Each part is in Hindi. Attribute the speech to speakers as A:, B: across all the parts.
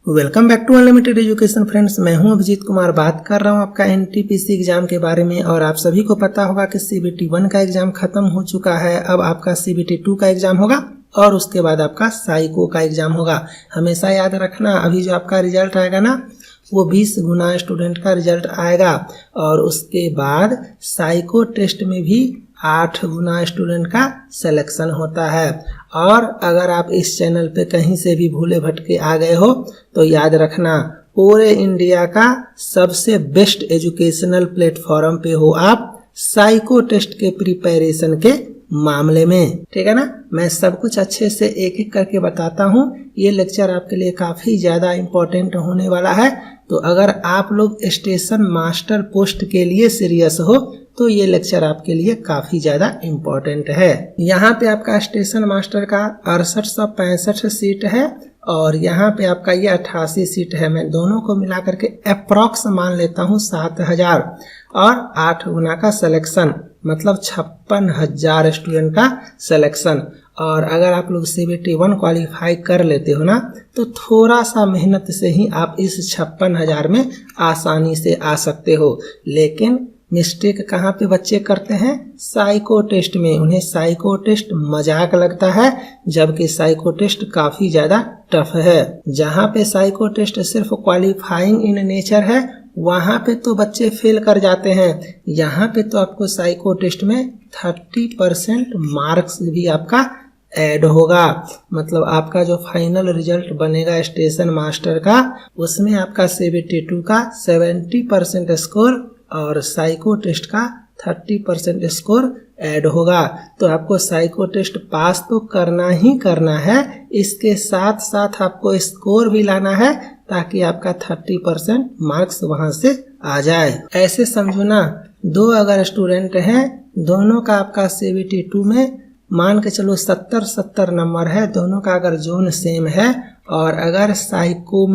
A: Welcome back to unlimited education friends. मैं हूं अभिजीत कुमार, बात कर रहा हूं आपका एनटीपीसी एग्जाम के बारे में। और आप सभी को पता होगा कि सीबीटी 1 का एग्जाम खत्म हो चुका है। अब आपका सीबीटी 2 का एग्जाम होगा और उसके बाद आपका साइको का एग्जाम होगा। हमेशा याद रखना, अभी जो आपका रिजल्ट आएगा ना वो 20 गुना स्टूडेंट का रिजल्ट आएगा और उसके बाद साइको टेस्ट में भी 8 गुना स्टूडेंट का सिलेक्शन होता है। और अगर आप इस चैनल पे कहीं से भी भूले भटके आ गए हो तो याद रखना, पूरे इंडिया का सबसे बेस्ट एजुकेशनल प्लेटफॉर्म पे हो आप साइको टेस्ट के प्रिपरेशन के मामले में। ठीक है ना, मैं सब कुछ अच्छे से एक एक करके बताता हूँ। ये लेक्चर आपके लिए काफी ज्यादा इम्पोर्टेंट होने वाला है। तो अगर आप लोग स्टेशन मास्टर पोस्ट के लिए सीरियस हो तो ये लेक्चर आपके लिए काफी ज्यादा इम्पोर्टेंट है। यहाँ पे आपका स्टेशन मास्टर का 6865 सीट है और यहाँ पे आपका ये 88 सीट है। मैं दोनों को मिला करके अप्रॉक्स मान लेता हूँ 7000 और 8 गुना का सिलेक्शन मतलब 56,000 स्टूडेंट का सिलेक्शन। और अगर आप लोग सीबीटी 1 क्वालिफाई कर लेते हो ना तो थोड़ा सा मेहनत से ही आप इस 56,000 में आसानी से आ सकते हो। लेकिन मिस्टेक कहाँ पे बच्चे करते हैं? साइको टेस्ट में। उन्हें साइको टेस्ट मजाक लगता है, जबकि साइको टेस्ट काफी ज्यादा टफ है। जहाँ पे साइको टेस्ट सिर्फ क्वालिफाइंग इन नेचर है वहां पे तो बच्चे फेल कर जाते हैं। यहाँ पे तो आपको साइको टेस्ट में 30% मार्क्स भी आपका ऐड होगा। मतलब आपका जो फाइनल रिजल्ट बनेगा स्टेशन मास्टर का उसमें आपका सीबीटी 2 का 70% स्कोर और साइको टेस्ट का 30% स्कोर ऐड होगा। तो आपको साइको टेस्ट पास तो करना ही करना है, इसके साथ साथ आपको स्कोर भी लाना है ताकि आपका 30% मार्क्स वहां से आ जाए। ऐसे समझो ना, दो अगर स्टूडेंट हैं, दोनों का आपका सीबीटी 2 में मान के चलो 70 नंबर है, दोनों का अगर जोन सेम है और अगर साइको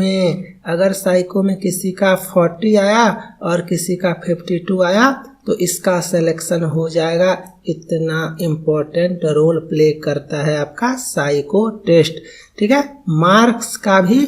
A: में किसी का 40 आया और किसी का 52 आया तो इसका सिलेक्शन हो जाएगा। इतना इम्पोर्टेंट रोल प्ले करता है आपका साइको टेस्ट। ठीक है, मार्क्स का भी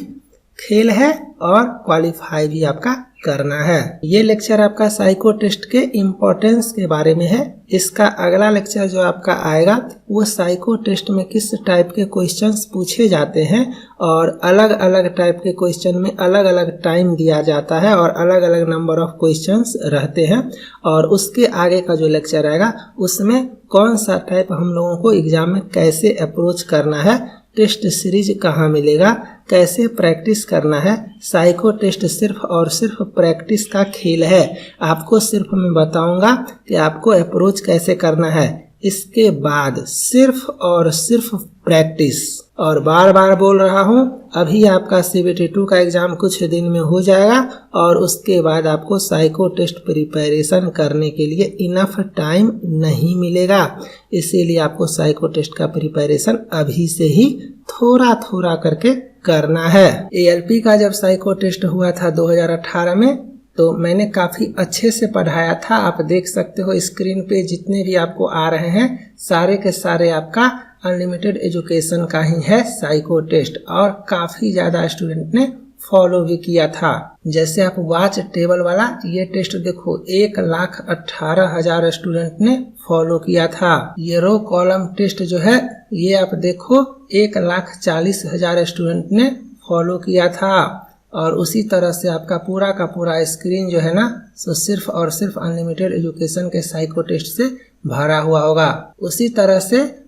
A: खेल है और क्वालिफाई भी आपका करना है। ये लेक्चर आपका साइको टेस्ट के इम्पोर्टेंस के बारे में है। इसका अगला लेक्चर जो आपका आएगा वो साइको टेस्ट में किस टाइप के क्वेश्चंस पूछे जाते हैं और अलग अलग टाइप के क्वेश्चन में अलग अलग टाइम दिया जाता है और अलग अलग नंबर ऑफ क्वेश्चंस रहते हैं। और उसके आगे का जो लेक्चर आएगा उसमें कौन सा टाइप हम लोगों को एग्जाम में कैसे अप्रोच करना है, टेस्ट सीरीज कहाँ मिलेगा, कैसे प्रैक्टिस करना है। साइको टेस्ट सिर्फ और सिर्फ प्रैक्टिस का खेल है। आपको सिर्फ मैं बताऊंगा कि आपको अप्रोच कैसे करना है, इसके बाद सिर्फ और सिर्फ प्रैक्टिस। और बार बार बोल रहा हूँ, अभी आपका सीबीटी 2 का एग्जाम कुछ दिन में हो जाएगा और उसके बाद आपको साइको टेस्ट प्रिपरेशन करने के लिए इनफ टाइम नहीं मिलेगा। इसीलिए आपको साइको टेस्ट का प्रिपरेशन अभी से ही थोड़ा थोड़ा करके करना है। एएलपी का जब साइको टेस्ट हुआ था 2018 में तो मैंने काफी अच्छे से पढ़ाया था। आप देख सकते हो स्क्रीन पे जितने भी आपको आ रहे हैं सारे के सारे आपका अनलिमिटेड एजुकेशन का ही है साइको टेस्ट और काफी ज्यादा स्टूडेंट ने फॉलो भी किया था। जैसे आप वॉच टेबल वाला ये टेस्ट देखो, 1,18,000 स्टूडेंट ने फॉलो किया था। ये रो कॉलम टेस्ट जो है ये आप देखो 1,40,000 स्टूडेंट ने फॉलो किया था। और उसी तरह से आपका पूरा का पूरा स्क्रीन जो है ना सो सिर्फ और सिर्फ अनलिमिटेड एजुकेशन के साइको टेस्ट से भरा हुआ होगा। उसी तरह से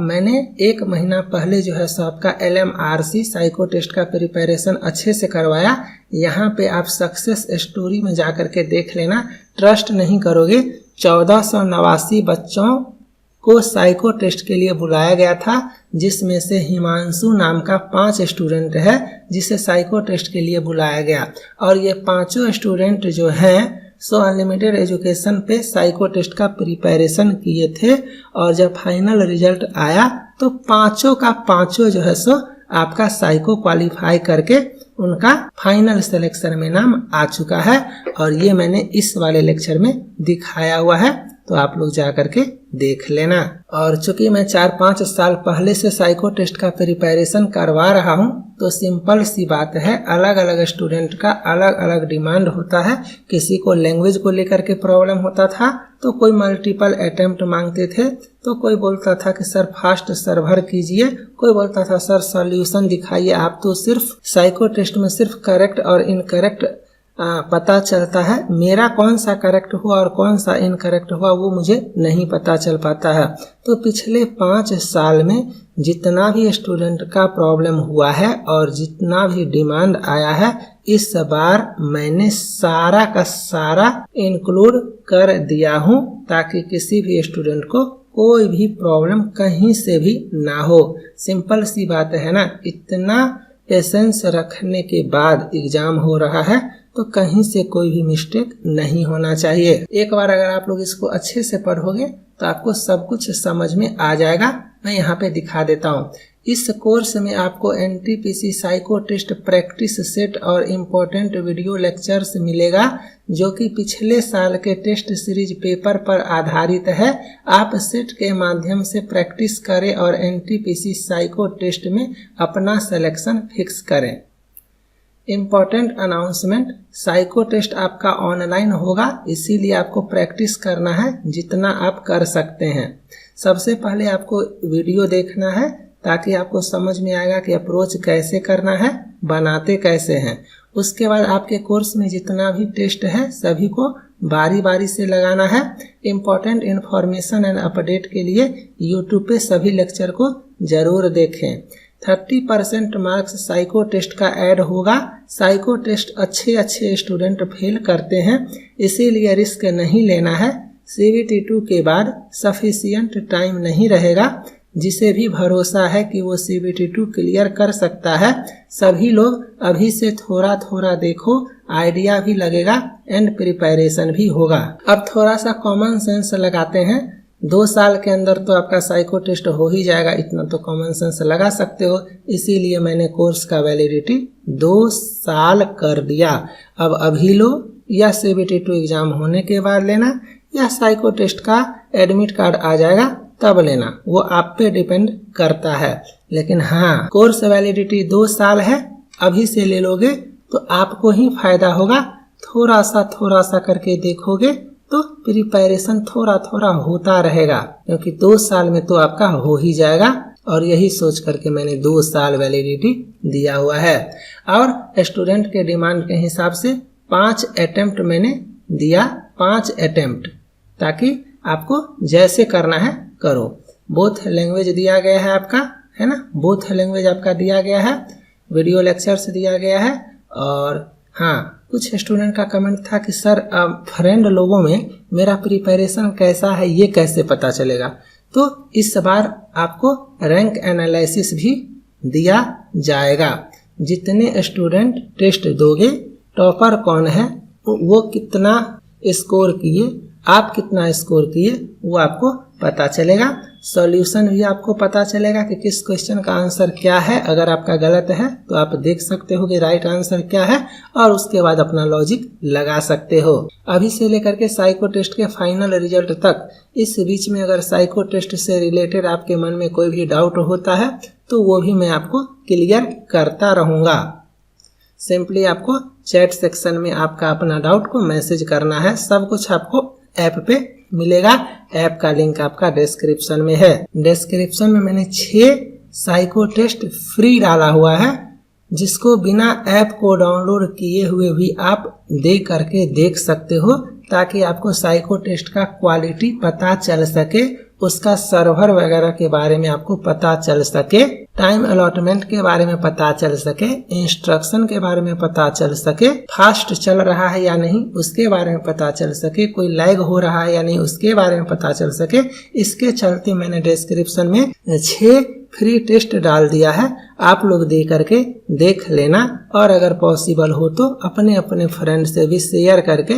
A: मैंने 1 महीना पहले जो है सो आपका LMRC साइको टेस्ट का प्रिपरेशन अच्छे से करवाया। यहाँ पे आप सक्सेस स्टोरी में जाकर के देख लेना, ट्रस्ट नहीं करोगे। 1489 बच्चों को साइको टेस्ट के लिए बुलाया गया था, जिसमें से हिमांशु नाम का 5 स्टूडेंट है जिसे साइको टेस्ट के लिए बुलाया गया। और ये 5 स्टूडेंट जो हैं सो अनलिमिटेड एजुकेशन पे साइको टेस्ट का प्रिपरेशन किए थे और जब फाइनल रिजल्ट आया तो 5 का 5 जो है सो आपका साइको क्वालिफाई करके उनका फाइनल सिलेक्शन में नाम आ चुका है। और ये मैंने इस वाले लेक्चर में दिखाया हुआ है। तो आप लोग जा करके देख लेना। और चूंकि मैं 4-5 साल पहले से साइको टेस्ट का प्रिपरेशन करवा रहा हूं, तो सिंपल सी बात है, अलग अलग स्टूडेंट का अलग अलग डिमांड होता है। किसी को लैंग्वेज को लेकर के प्रॉब्लम होता था तो कोई मल्टीपल अटेम्प्ट मांगते थे, तो कोई बोलता था कि सर फास्ट सर्वर कीजिए, कोई बोलता था सर सॉल्यूशन दिखाइए। आप तो सिर्फ साइको टेस्ट में सिर्फ करेक्ट और इनकरेक्ट पता चलता है, मेरा कौन सा करेक्ट हुआ और कौन सा इनकरेक्ट हुआ वो मुझे नहीं पता चल पाता है। तो पिछले 5 साल में जितना भी स्टूडेंट का प्रॉब्लम हुआ है और जितना भी डिमांड आया है, इस बार मैंने सारा का सारा इंक्लूड कर दिया हूँ, ताकि किसी भी स्टूडेंट को कोई भी प्रॉब्लम कहीं से भी ना हो। सिंपल सी बात है ना, इतना पेशेंस रखने के बाद एग्जाम हो रहा है तो कहीं से कोई भी मिस्टेक नहीं होना चाहिए। एक बार अगर आप लोग इसको अच्छे से पढ़ोगे तो आपको सब कुछ समझ में आ जाएगा। मैं यहाँ पे दिखा देता हूँ। इस कोर्स में आपको NTPC psycho test practice set और इम्पोर्टेंट वीडियो लेक्चर्स मिलेगा, जो कि पिछले साल के टेस्ट सीरीज पेपर पर आधारित है। आप सेट के माध्यम से प्रैक्टिस करें और एनटीपीसी साइको टेस्ट में अपना सिलेक्शन फिक्स करें। इम्पोर्टेंट अनाउंसमेंट, साइको टेस्ट आपका ऑनलाइन होगा, इसीलिए आपको प्रैक्टिस करना है जितना आप कर सकते हैं। सबसे पहले आपको वीडियो देखना है ताकि आपको समझ में आएगा कि अप्रोच कैसे करना है, बनाते कैसे हैं। उसके बाद आपके कोर्स में जितना भी टेस्ट है सभी को बारी बारी से लगाना है। इम्पोर्टेंट इन्फॉर्मेशन एंड अपडेट के लिए यूट्यूब पे सभी लेक्चर को जरूर देखें। 30% मार्क्स साइको टेस्ट का ऐड होगा। साइको टेस्ट अच्छे स्टूडेंट फेल करते हैं, इसीलिए रिस्क नहीं लेना है। CBT 2 के बाद सफिशिएंट टाइम नहीं रहेगा। जिसे भी भरोसा है कि वो CBT 2 क्लियर कर सकता है, सभी लोग अभी से थोड़ा थोड़ा देखो, आइडिया भी लगेगा एंड प्रिपरेशन भी होगा। अब थोड़ा सा कॉमन सेंस लगाते हैं। 2 साल के अंदर तो आपका साइको टेस्ट हो ही जाएगा, इतना तो कॉमन सेंस लगा सकते हो। इसीलिए मैंने कोर्स का वैलिडिटी 2 साल कर दिया। अब अभी लो या CBT 2 एग्जाम होने के बाद लेना, या साइको टेस्ट का एडमिट कार्ड आ जाएगा तब लेना, वो आप पे डिपेंड करता है। लेकिन हाँ, कोर्स वैलिडिटी 2 साल है, अभी से ले लोगे तो आपको ही फायदा होगा। थोड़ा सा करके देखोगे तो प्रिपरेशन थोड़ा थोड़ा होता रहेगा, क्योंकि 2 साल में तो आपका हो ही जाएगा। और यही सोच करके मैंने 2 साल वैलिडिटी दिया हुआ है। और स्टूडेंट के डिमांड के हिसाब से 5 अटेम्प्ट मैंने दिया, 5 अटेम्प्ट, ताकि आपको जैसे करना है करो। बोथ लैंग्वेज दिया गया है आपका, है ना, बोथ लैंग्वेज आपका दिया गया है, वीडियो लेक्चर्स दिया गया है। और हाँ, कुछ स्टूडेंट का कमेंट था कि सर फ्रेंड लोगों में मेरा प्रिपरेशन कैसा है ये कैसे पता चलेगा। तो इस बार आपको रैंक एनालिसिस भी दिया जाएगा। जितने स्टूडेंट टेस्ट दोगे, टॉपर कौन है, वो कितना स्कोर किए, आप कितना स्कोर किए, वो आपको पता चलेगा। सॉल्यूशन भी आपको पता चलेगा कि किस क्वेश्चन का आंसर क्या है। अगर आपका गलत है तो आप देख सकते हो कि राइट आंसर क्या है, और उसके बाद अपना लॉजिक लगा सकते हो। अभी से लेकर के साइको टेस्ट के फाइनल रिजल्ट तक, इस बीच में अगर साइको टेस्ट से रिलेटेड आपके मन में कोई भी डाउट होता है तो वो भी मैं आपको क्लियर करता रहूँगा। सिंपली आपको चैट सेक्शन में आपका अपना डाउट को मैसेज करना है। सब कुछ आपको ऐप पे मिलेगा। ऐप का लिंक आपका डिस्क्रिप्शन में है। डिस्क्रिप्शन में मैंने 6 साइको टेस्ट फ्री डाला हुआ है, जिसको बिना ऐप को डाउनलोड किए हुए भी आप दे करके देख सकते हो, ताकि आपको साइको टेस्ट का क्वालिटी पता चल सके, उसका सर्वर वगैरह के बारे में आपको पता चल सके, टाइम अलॉटमेंट के बारे में पता चल सके, इंस्ट्रक्शन के बारे में पता चल सके, फास्ट चल रहा है या नहीं उसके बारे में पता चल सके, कोई लैग हो रहा है या नहीं उसके बारे में पता चल सके। इसके चलते मैंने डिस्क्रिप्शन में 6 फ्री टेस्ट डाल दिया है। आप लोग दे करके देख लेना, और अगर पॉसिबल हो तो अपने अपने फ्रेंड से भी शेयर करके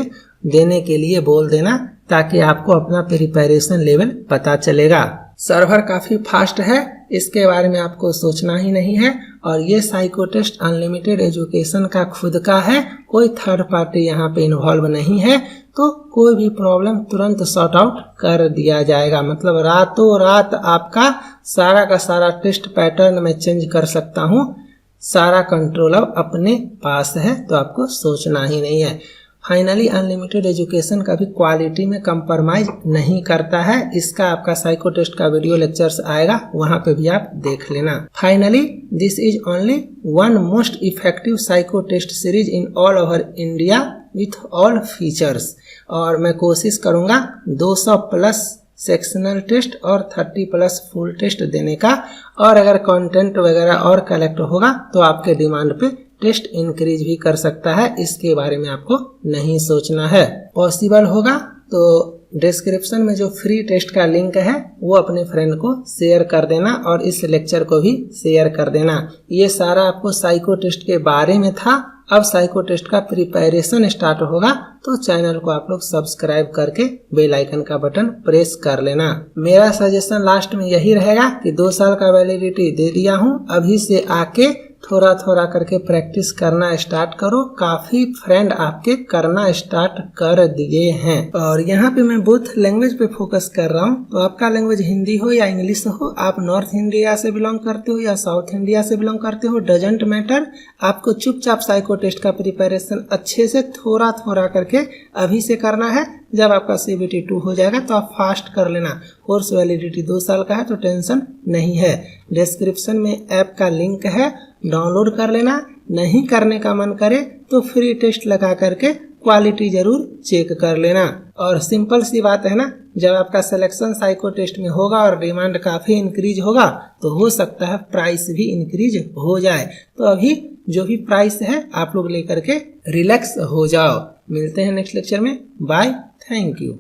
A: देने के लिए बोल देना, ताकि आपको अपना प्रिपरेशन लेवल पता चलेगा। सर्वर काफी फास्ट है, इसके बारे में आपको सोचना ही नहीं है। और ये साइको टेस्ट अनलिमिटेड एजुकेशन का खुद का है, कोई थर्ड पार्टी यहाँ पे इन्वॉल्व नहीं है, तो कोई भी प्रॉब्लम तुरंत सॉर्ट आउट कर दिया जाएगा। मतलब रातों रात आपका सारा का सारा टेस्ट पैटर्न में चेंज कर सकता हूँ। सारा कंट्रोल अब अपने पास है, तो आपको सोचना ही नहीं है। फाइनली अनलिमिटेड एजुकेशन कभी क्वालिटी में कंप्रोमाइज नहीं करता है। इसका आपका साइको टेस्ट का वीडियो लेक्चर्स आएगा, वहां पे भी आप देख लेना। Finally this is only one most effective psycho test series in all over India with all features. और मैं कोशिश करूंगा 200 प्लस सेक्शनल टेस्ट और 30 प्लस फुल टेस्ट देने का। और अगर कंटेंट वगैरह और कलेक्ट होगा तो आपके डिमांड पे टेस्ट इंक्रीज भी कर सकता है। इसके बारे में आपको नहीं सोचना है। पॉसिबल होगा तो डिस्क्रिप्शन में जो फ्री टेस्ट का लिंक है वो अपने फ्रेंड को शेयर कर देना और इस लेक्चर को भी शेयर कर देना। ये सारा आपको साइको टेस्ट के बारे में था। अब साइको टेस्ट का प्रिपरेशन स्टार्ट होगा तो चैनल को आप लोग सब्सक्राइब करके बेल आइकन का बटन प्रेस कर लेना। मेरा सजेशन लास्ट में यही रहेगा कि 2 साल का वैलिडिटी दे दिया हूँ, अभी से आके थोड़ा थोड़ा करके प्रैक्टिस करना स्टार्ट करो। काफी फ्रेंड आपके करना स्टार्ट कर दिए हैं। और यहाँ पे मैं बोथ लैंग्वेज पे फोकस कर रहा हूँ, तो आपका लैंग्वेज हिंदी हो या इंग्लिश हो, आप नॉर्थ इंडिया से बिलोंग करते हो या साउथ इंडिया से बिलोंग करते हो, डजेंट मैटर। आपको चुपचाप साइको टेस्ट का प्रिपरेशन अच्छे से थोड़ा थोड़ा करके अभी से करना है। जब आपका CBT 2 हो जाएगा तो आप फास्ट कर लेना। कोर्स वैलिडिटी 2 साल का है तो टेंशन नहीं है। डिस्क्रिप्शन में ऐप का लिंक है, डाउनलोड कर लेना। नहीं करने का मन करे तो फ्री टेस्ट लगा करके क्वालिटी जरूर चेक कर लेना। और सिंपल सी बात है ना, जब आपका सिलेक्शन साइको टेस्ट में होगा और डिमांड काफी इंक्रीज होगा तो हो सकता है प्राइस भी इंक्रीज हो जाए। तो अभी जो भी प्राइस है आप लोग लेकर के रिलैक्स हो जाओ। मिलते हैं नेक्स्ट लेक्चर में। Bye, thank you.